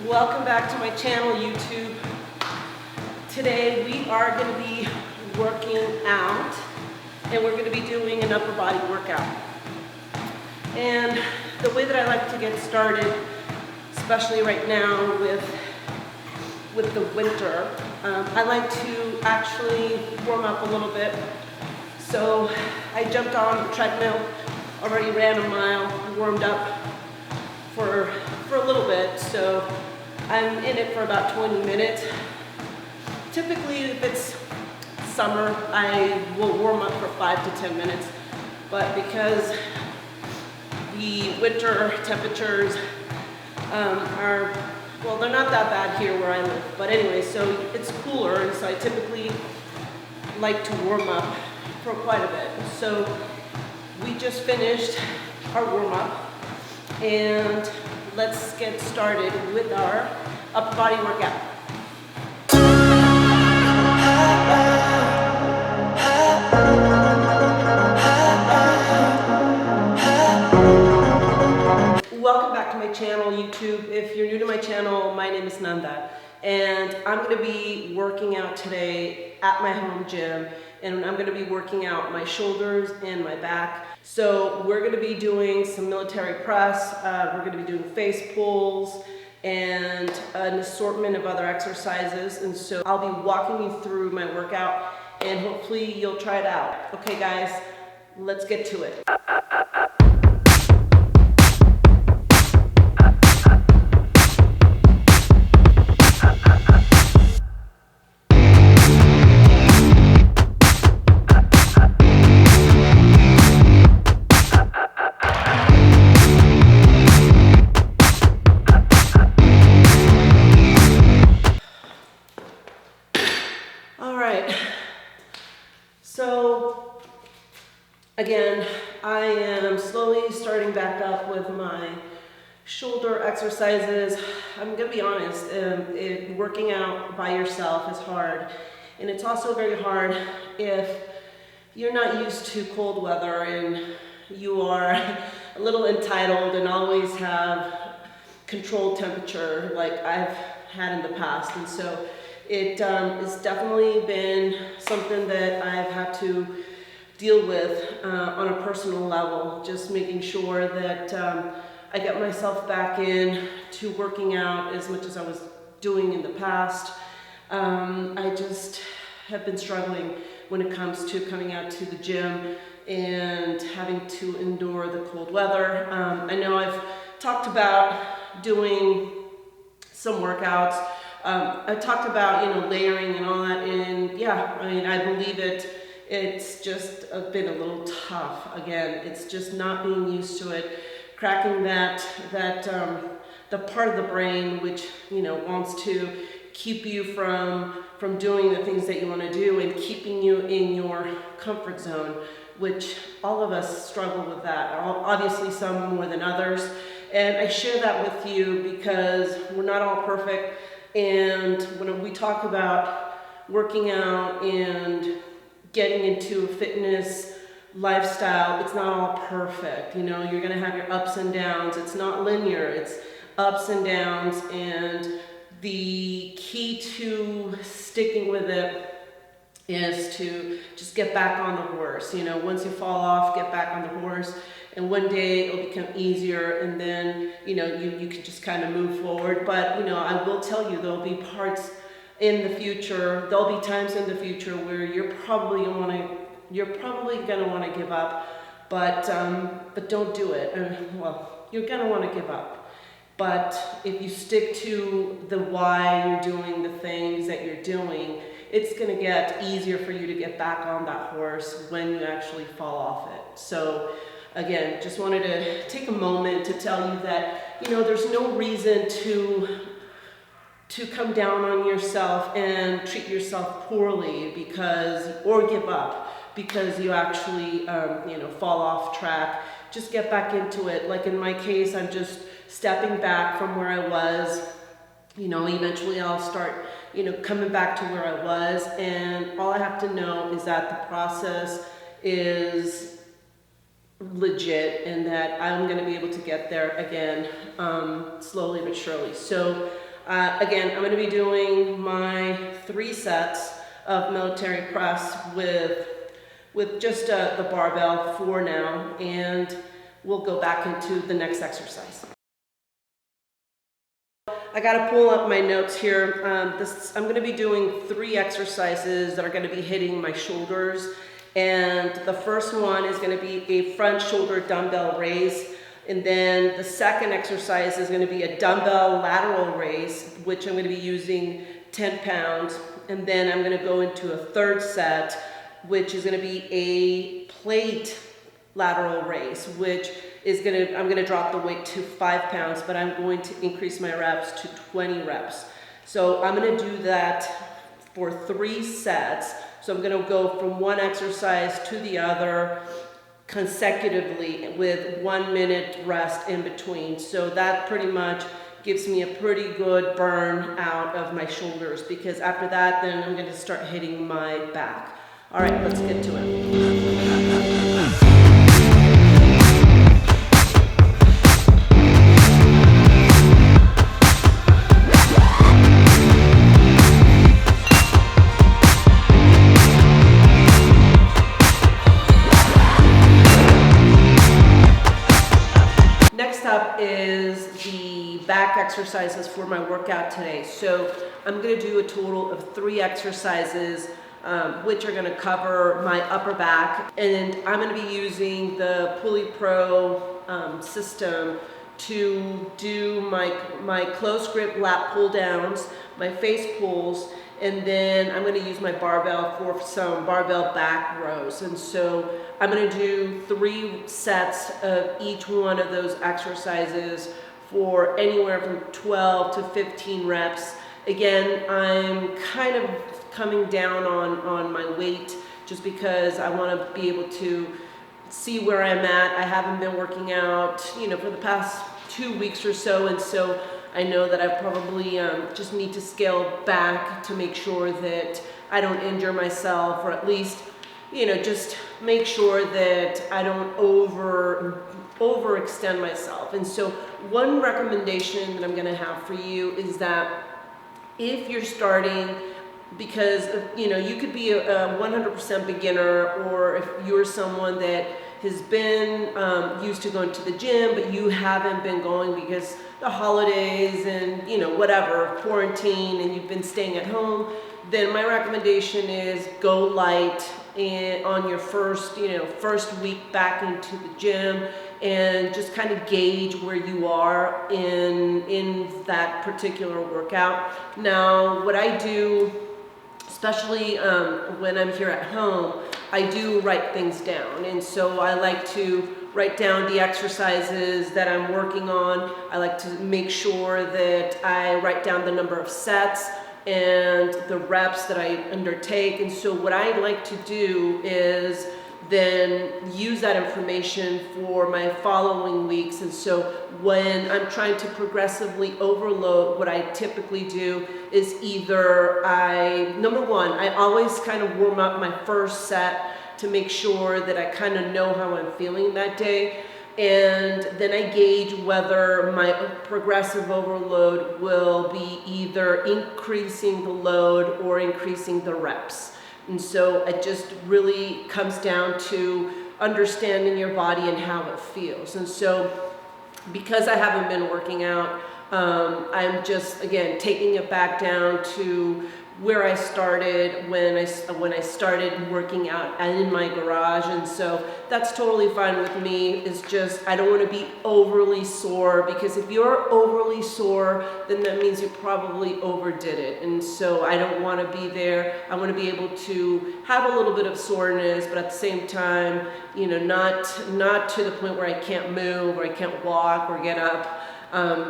Welcome back to my channel, YouTube. Today we are going to be working out and we're going to be doing an upper body workout. And the way that I like to get started, especially right now with the winter, I like to actually warm up a little bit. So I jumped on the treadmill, already ran a mile, warmed up for a little bit, so I'm in it for about 20 minutes. Typically, if it's summer, I will warm up for 5 to 10 minutes, but because the winter temperatures are, well, they're not that bad here where I live, but anyway, so it's cooler, and so I typically like to warm up for quite a bit. So we just finished our warm-up, and let's get started with our upper body workout. Welcome back to my channel, YouTube. If you're new to my channel, my name is Nanda, and I'm going to be working out today at my home gym, and I'm going to be working out my shoulders and my back. So we're going to be doing some military press, we're going to be doing face pulls, and an assortment of other exercises. And so I'll be walking you through my workout, and hopefully you'll try it out. Okay guys, let's get to it. So again, I am slowly starting back up with my shoulder exercises. I'm gonna be honest, working out by yourself is hard, and it's also very hard if you're not used to cold weather and you are a little entitled and always have controlled temperature like I've had in the past. And so it has definitely been something that I've had to deal with on a personal level, just making sure that I get myself back in to working out as much as I was doing in the past. I just have been struggling when it comes to coming out to the gym and having to endure the cold weather. I know I've talked about doing some workouts. I talked about, layering and all that, and yeah, I mean, I believe it. It's just been a little tough. Again, it's just not being used to it, cracking the part of the brain which, wants to keep you from doing the things that you want to do and keeping you in your comfort zone, which all of us struggle with that. Obviously, some more than others, and I share that with you because we're not all perfect. And when we talk about working out and getting into a fitness lifestyle, it's not all perfect. You're going to have your ups and downs. It's not linear. It's ups and downs. And the key to sticking with it is to just get back on the horse. Once you fall off, get back on the horse. And one day it'll become easier, and then, you can just kind of move forward. But, I will tell you, there'll be parts in the future, there'll be times in the future where you're probably going to want to give up, but don't do it. Well, you're going to want to give up. But if you stick to the why you're doing the things that you're doing, it's going to get easier for you to get back on that horse when you actually fall off it. So again, just wanted to take a moment to tell you that, there's no reason to come down on yourself and treat yourself poorly or give up because you actually, fall off track. Just get back into it. Like in my case, I'm just stepping back from where I was. Eventually I'll start, coming back to where I was, and all I have to know is that the process is legit and that I'm going to be able to get there again, slowly but surely. So Again, I'm going to be doing my 3 sets of military press with just the barbell for now, and we'll go back into the next exercise. I got to pull up my notes here. I'm going to be doing 3 exercises that are going to be hitting my shoulders, and the first one is going to be a front shoulder dumbbell raise. And then the second exercise is going to be a dumbbell lateral raise, which I'm going to be using 10 pounds. And then I'm going to go into a third set, which is going to be a plate lateral raise, which is I'm going to drop the weight to 5 pounds, but I'm going to increase my reps to 20 reps. So I'm going to do that for 3 sets. So I'm going to go from one exercise to the other consecutively with 1 minute rest in between. So that pretty much gives me a pretty good burn out of my shoulders, because after that then I'm going to start hitting my back. All right, let's get to it. Is the back exercises for my workout today. So I'm going to do a total of 3 exercises, which are going to cover my upper back, and I'm going to be using the Pulley Pro system to do my close grip lat pull downs, my face pulls, and then I'm going to use my barbell for some barbell back rows. And so I'm going to do 3 sets of each one of those exercises for anywhere from 12 to 15 reps. Again, I'm kind of coming down on my weight just because I want to be able to see where I'm at. I haven't been working out, for the past 2 weeks or so, and so I know that I probably just need to scale back to make sure that I don't injure myself, or at least, just make sure that I don't overextend myself. And so one recommendation that I'm going to have for you is that if you're starting, because you could be a 100% beginner, or if you're someone that has been used to going to the gym, but you haven't been going because the holidays and whatever, quarantine, and you've been staying at home, then my recommendation is go light on your first week back into the gym, and just kind of gauge where you are in that particular workout. Now, what I do, especially when I'm here at home, I do write things down. And so I like to write down the exercises that I'm working on. I like to make sure that I write down the number of sets and the reps that I undertake. And so what I like to do is then use that information for my following weeks. And so when I'm trying to progressively overload, what I typically do is either number one, I always kind of warm up my first set to make sure that I kind of know how I'm feeling that day. And then I gauge whether my progressive overload will be either increasing the load or increasing the reps. And so it just really comes down to understanding your body and how it feels. And so because I haven't been working out, I'm just, again, taking it back down to where I started when I started working out and in my garage. And so that's totally fine with me. It's just I don't want to be overly sore, because if you're overly sore, then that means you probably overdid it. And so I don't want to be there. I want to be able to have a little bit of soreness, but at the same time, not to the point where I can't move or I can't walk or get up.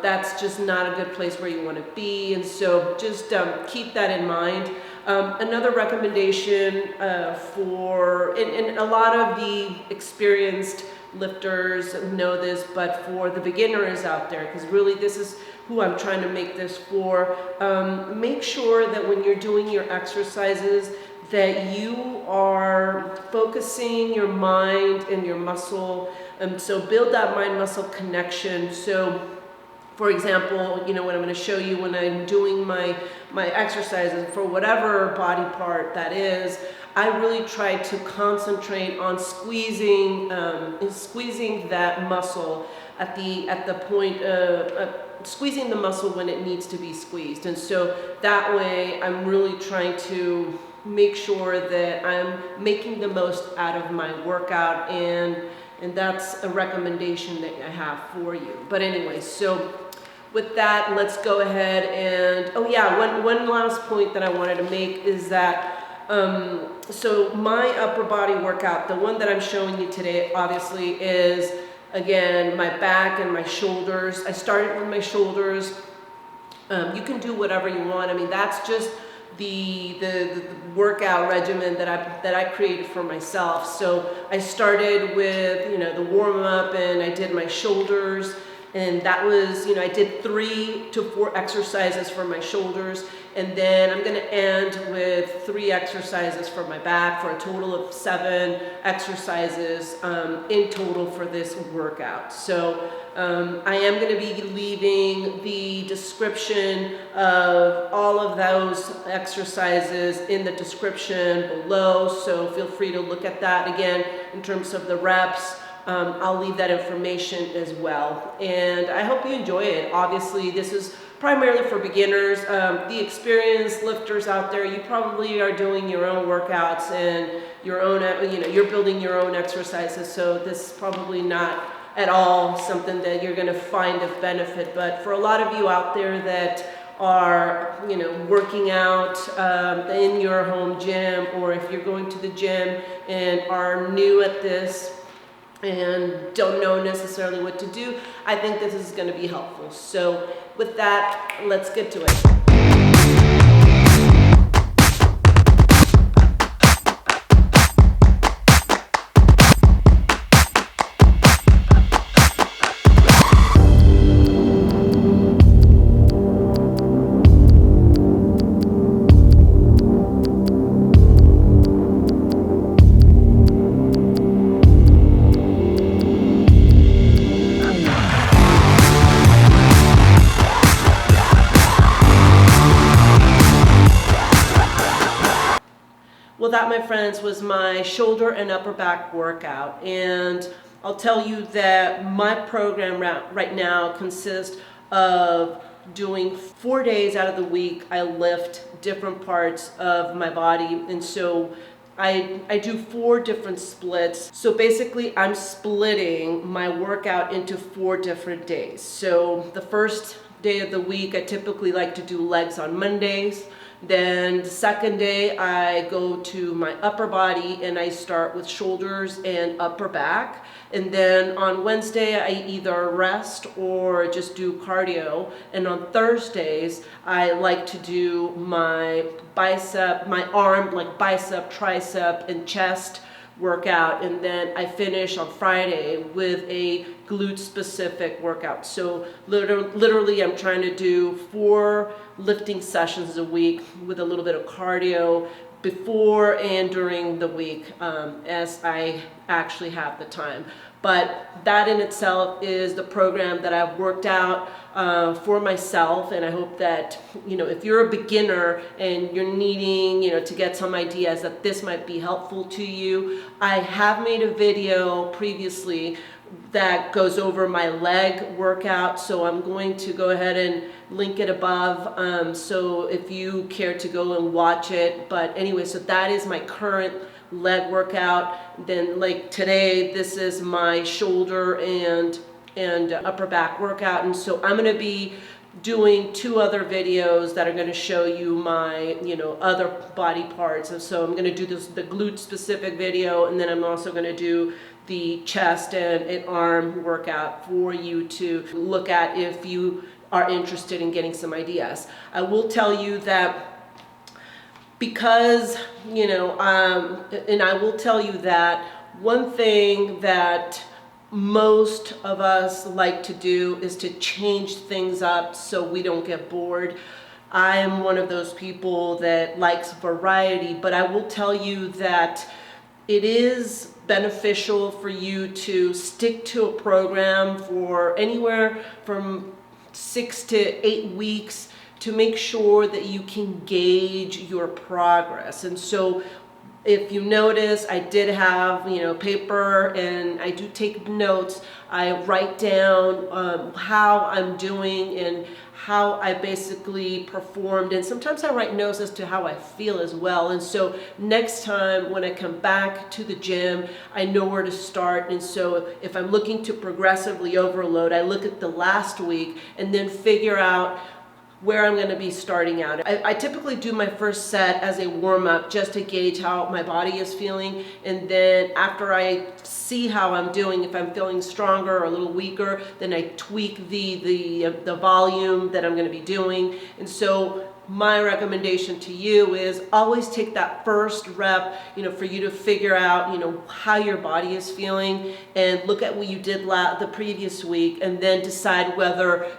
That's just not a good place where you want to be. And so just keep that in mind. Another recommendation and a lot of the experienced lifters know this, but for the beginners out there, because really this is who I'm trying to make this for, make sure that when you're doing your exercises that you are focusing your mind and your muscle. So build that mind-muscle connection. So For example, what I'm going to show you when I'm doing my exercises for whatever body part that is, I really try to concentrate on squeezing that muscle at the point of squeezing the muscle when it needs to be squeezed. And so that way I'm really trying to make sure that I'm making the most out of my workout, and that's a recommendation that I have for you. But anyway, so with that, let's go ahead and, oh yeah, one last point that I wanted to make is that, so my upper body workout, the one that I'm showing you today, obviously is, again, my back and my shoulders. I started with my shoulders. You can do whatever you want. I mean, that's just the workout regimen that I created for myself. So I started with, the warm up, and I did my shoulders. And that was, I did 3 to 4 exercises for my shoulders. And then I'm going to end with 3 exercises for my back for a total of 7 exercises in total for this workout. So I am going to be leaving the description of all of those exercises in the description below. So feel free to look at that again in terms of the reps. I'll leave that information as well. And I hope you enjoy it. Obviously, this is primarily for beginners. The experienced lifters out there, you probably are doing your own workouts and your own, you're building your own exercises. So this is probably not at all something that you're going to find of benefit. But for a lot of you out there that are, working out in your home gym, or if you're going to the gym and are new at this, and don't know necessarily what to do, I think this is going to be helpful. So with that, let's get to it. Well, that, my friends, was my shoulder and upper back workout. And I'll tell you that my program right now consists of doing 4 days out of the week. I lift different parts of my body. And so I do 4 different splits. So basically, I'm splitting my workout into 4 different days. So the first day of the week, I typically like to do legs on Mondays. Then the second day, I go to my upper body and I start with shoulders and upper back. And then on Wednesday, I either rest or just do cardio. And on Thursdays, I like to do my arm, like bicep, tricep, and chest workout. And then I finish on Friday with a glute specific workout. So literally I'm trying to do 4 lifting sessions a week with a little bit of cardio before and during the week as I actually have the time. But that in itself is the program that I've worked out for myself, and I hope that, if you're a beginner and you're needing, to get some ideas, that this might be helpful to you. I have made a video previously that goes over my leg workout, so I'm going to go ahead and link it above, so if you care to go and watch it. But anyway, so that is my current leg workout. Then like today, this is my shoulder and upper back workout. And so I'm going to be doing 2 other videos that are going to show you my, other body parts. And so I'm going to do the glute specific video, and then I'm also going to do the chest and arm workout for you to look at if you are interested in getting some ideas. I will tell you that because, and I will tell you that one thing that most of us like to do is to change things up so we don't get bored. I am one of those people that likes variety, but I will tell you that it is beneficial for you to stick to a program for anywhere from 6 to 8 weeks to make sure that you can gauge your progress. And so if you notice, I did have, paper, and I do take notes. I write down how I'm doing and how I basically performed, and sometimes I write notes as to how I feel as well. And so next time when I come back to the gym, I know where to start. And so if I'm looking to progressively overload, I look at the last week and then figure out where I'm going to be starting out. I typically do my first set as a warm-up just to gauge how my body is feeling, and then after I see how I'm doing, if I'm feeling stronger or a little weaker, then I tweak the volume that I'm going to be doing. And so my recommendation to you is always take that first rep, for you to figure out, how your body is feeling, and look at what you did the previous week, and then decide whether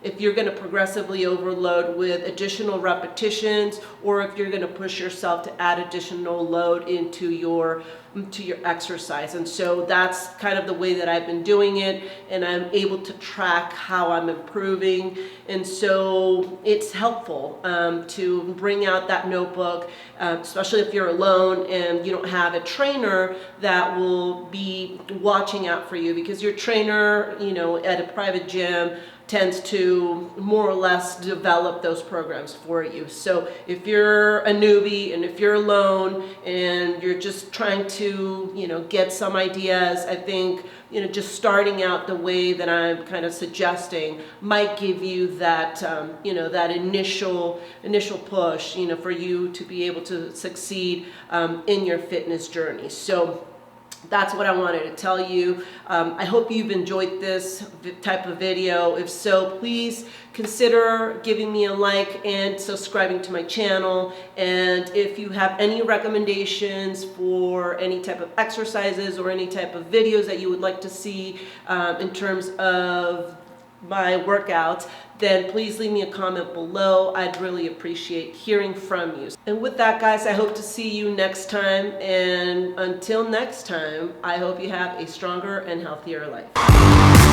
if you're going to progressively overload with additional repetitions, or if you're going to push yourself to add additional load into your exercise. And so that's kind of the way that I've been doing it, and I'm able to track how I'm improving. And so it's helpful to bring out that notebook, especially if you're alone and you don't have a trainer that will be watching out for you, because your trainer, at a private gym tends to more or less develop those programs for you. So if you're a newbie and if you're alone and you're just trying to, get some ideas, I think, just starting out the way that I'm kind of suggesting might give you that, that initial push, for you to be able to succeed in your fitness journey. So that's what I wanted to tell you. I hope you've enjoyed this type of video. If so, please consider giving me a like and subscribing to my channel. And if you have any recommendations for any type of exercises or any type of videos that you would like to see in terms of my workouts, then please leave me a comment below. I'd really appreciate hearing from you. And with that, guys, I hope to see you next time. And until next time, I hope you have a stronger and healthier life.